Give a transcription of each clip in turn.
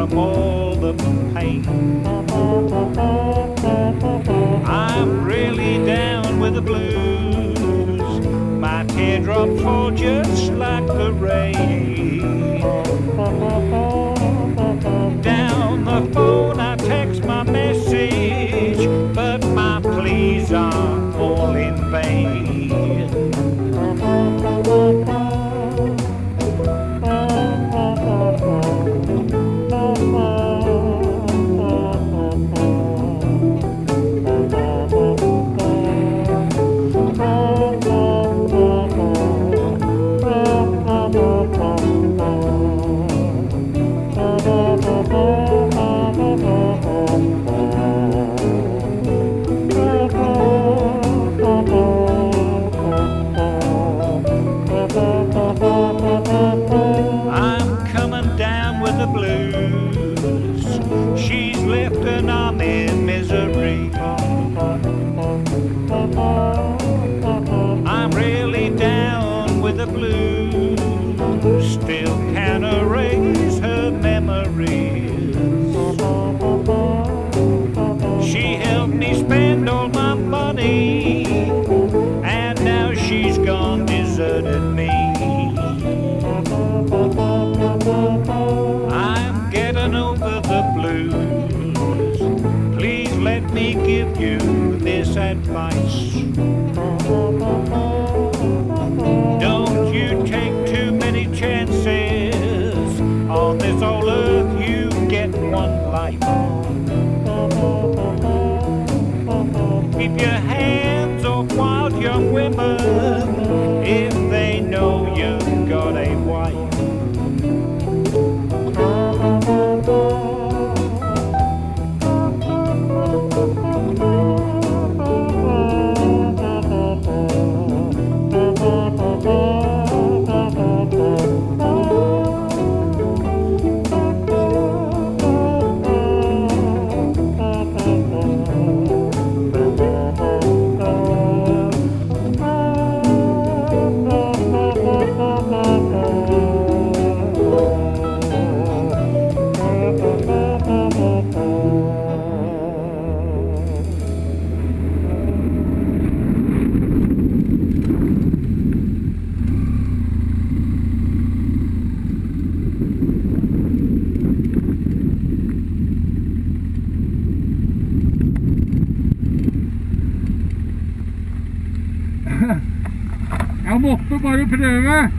from all the pain. I'm really down with the blues. My teardrops fall just like the rain. Down the phone I text my message, but my pleas are all in vain. I'm coming down with the blues. She's left and I'm in misery. I'm really down with the blues. Still can't erase her memories. She helped me spend all my money, and now she's gone, deserted me. I'm getting over the blues. Please let me give you this advice. Don't you take too many chances. On this old earth you get one life. Keep your hands off wild young women if they know you've got a wife. Jeg måtte bare prøve.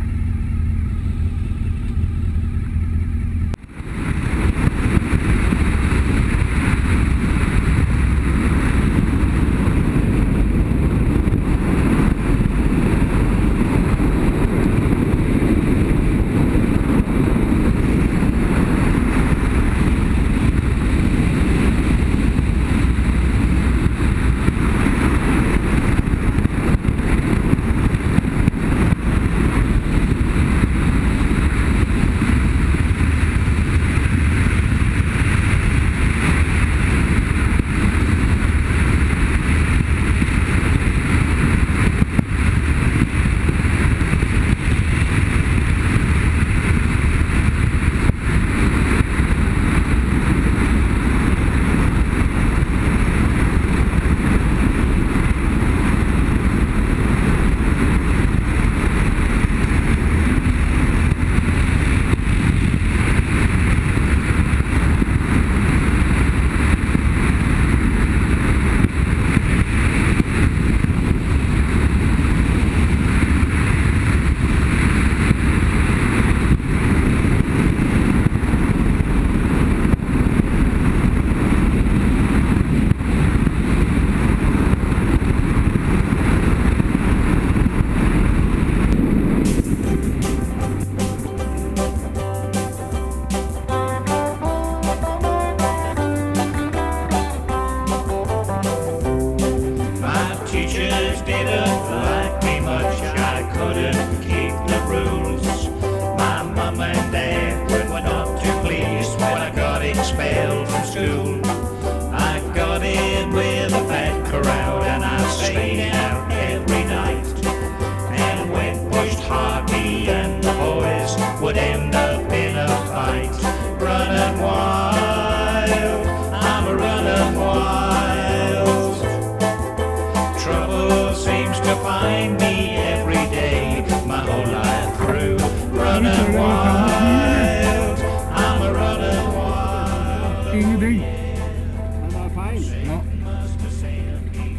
Ingenting. Men det er feil. Ja.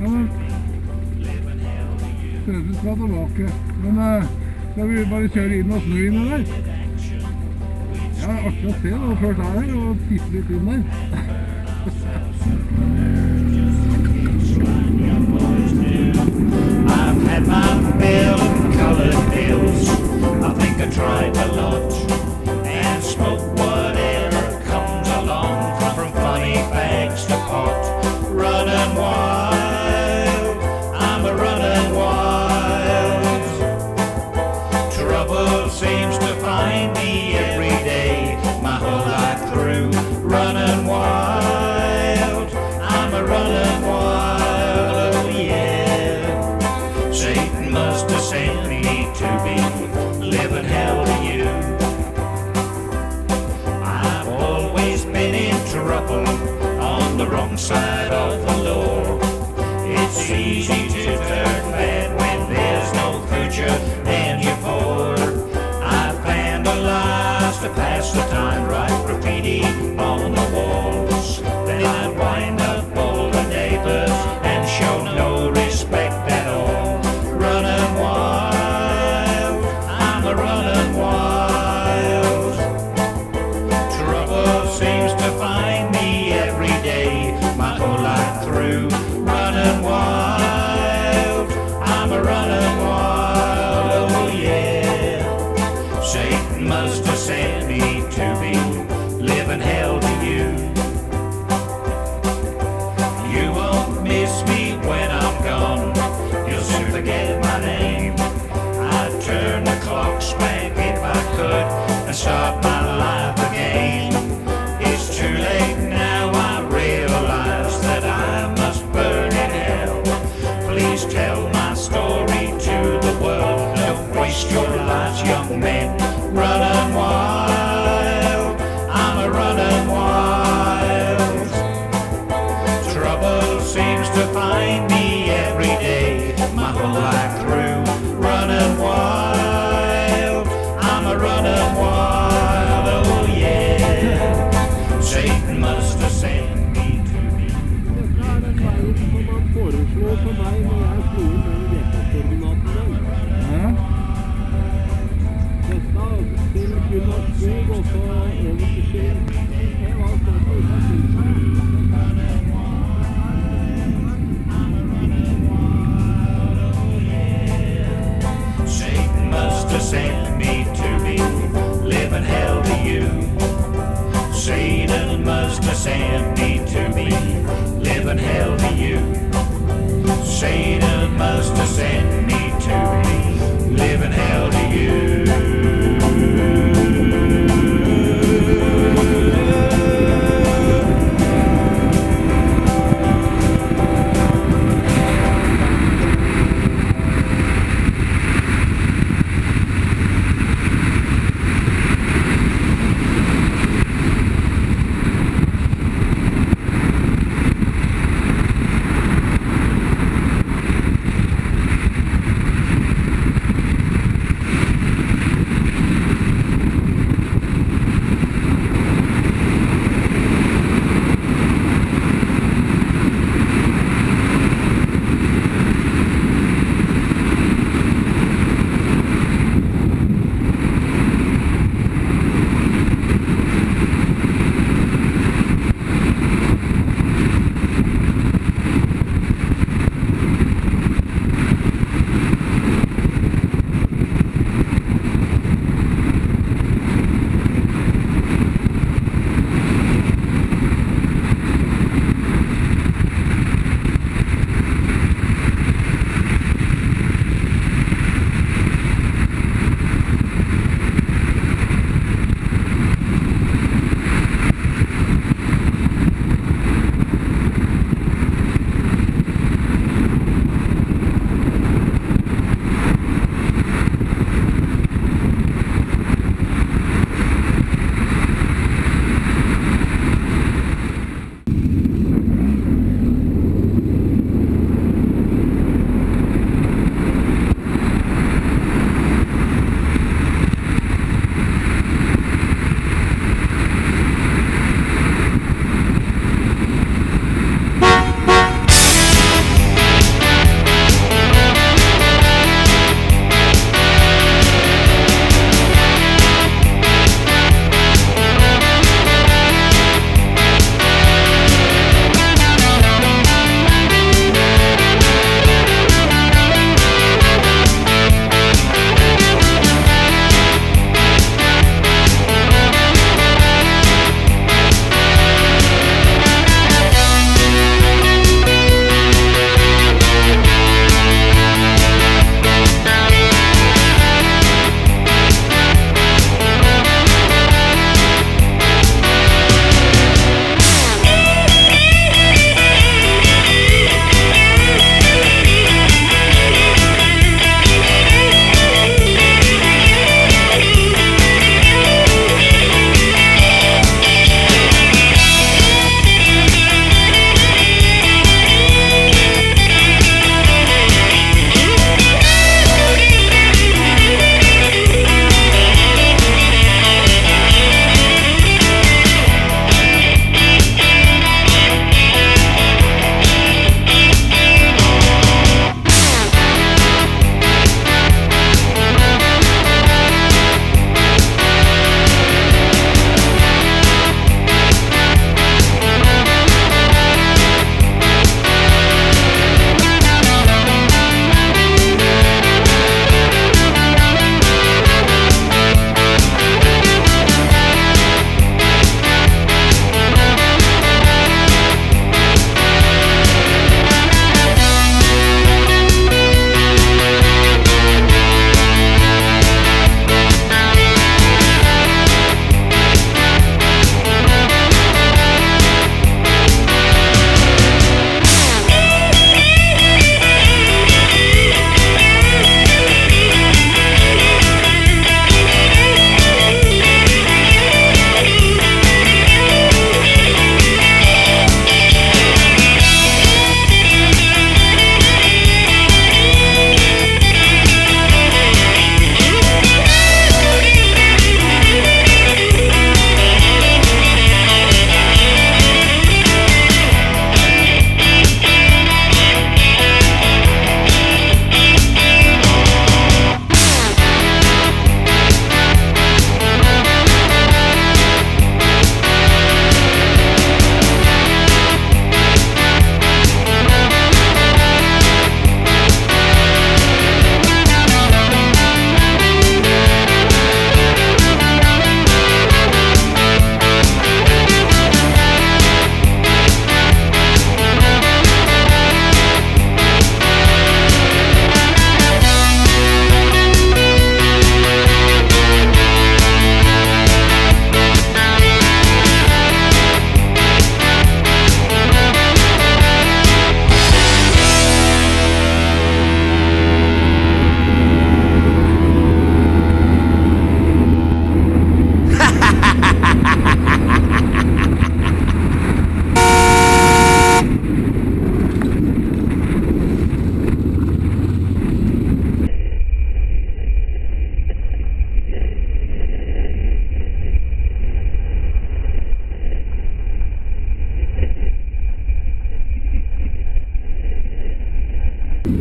Ja, men Støten skal tilbake. Men skal vi bare kjøre inn og snu inn der? Ja, det er artig å se da, først er her og titte litt inn der. I've had my fill of colored pills. I think I tried a lot and smoke whatever comes along, from funny bags to pot. Running wild, I'm a running wild. Trouble seems to find me every day, my whole life through. Running wild, I'm a running wild, oh yeah. Satan must have sent me to be living hell to you. I've always been in trouble on the wrong side of the law. It's easy to turn bad when there's no future and you're poor. I vandalized to pass the time, write graffiti on the walls. Then I'd wind up all the neighbors and show no respect at all. Running wild, I'm a running wild. Trouble seems to find me every day, my whole life through. Running wild, I'm a running wild, oh yeah. Satan must have sent me to be living hell to you. You won't miss me when I'm gone, you'll soon forget my name. I'd turn the clocks back if I could and start my life again. It's too late now, I realize that I must burn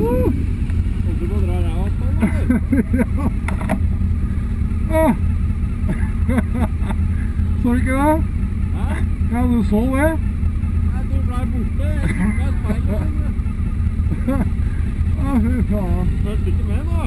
Holdt du på å dra ræva på den, eller? Åh. Så du ikke det? Hæ? Ja, du så det? Nei, du ble borte. Jeg tok meg speilet. Å, fy faen. Følte ikke med nå.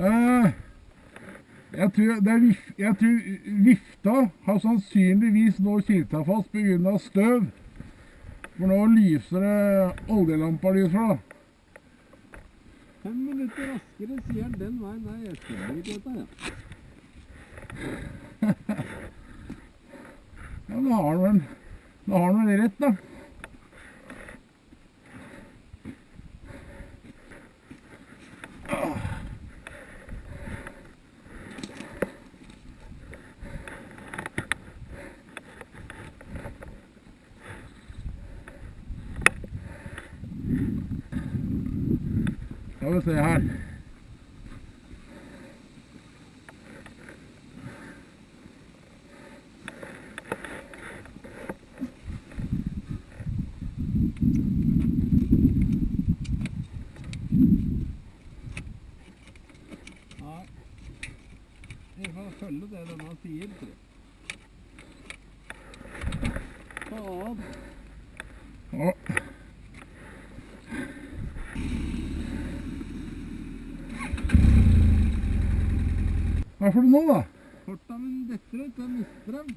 Jeg tror vifta har sannsynligvis nå kilta fast på grunn av støv. For nå lyser det oljelamper lys fra. 5 minutter raskere sier han den veien. Nei, jeg skjønner ikke dette, ja. Ja, da har han vel rett, da. Skal vi se her. Nei. Vi får følge det denne sier, tror jeg. Faen. Ja. Hva er for det nå, da? Korta min detter ut, jeg mister dem.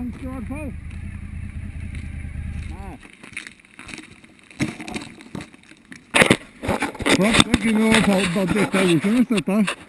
fangst i hvert fall. Her. Flott, da kunne vi ha tatt dette ut, dette.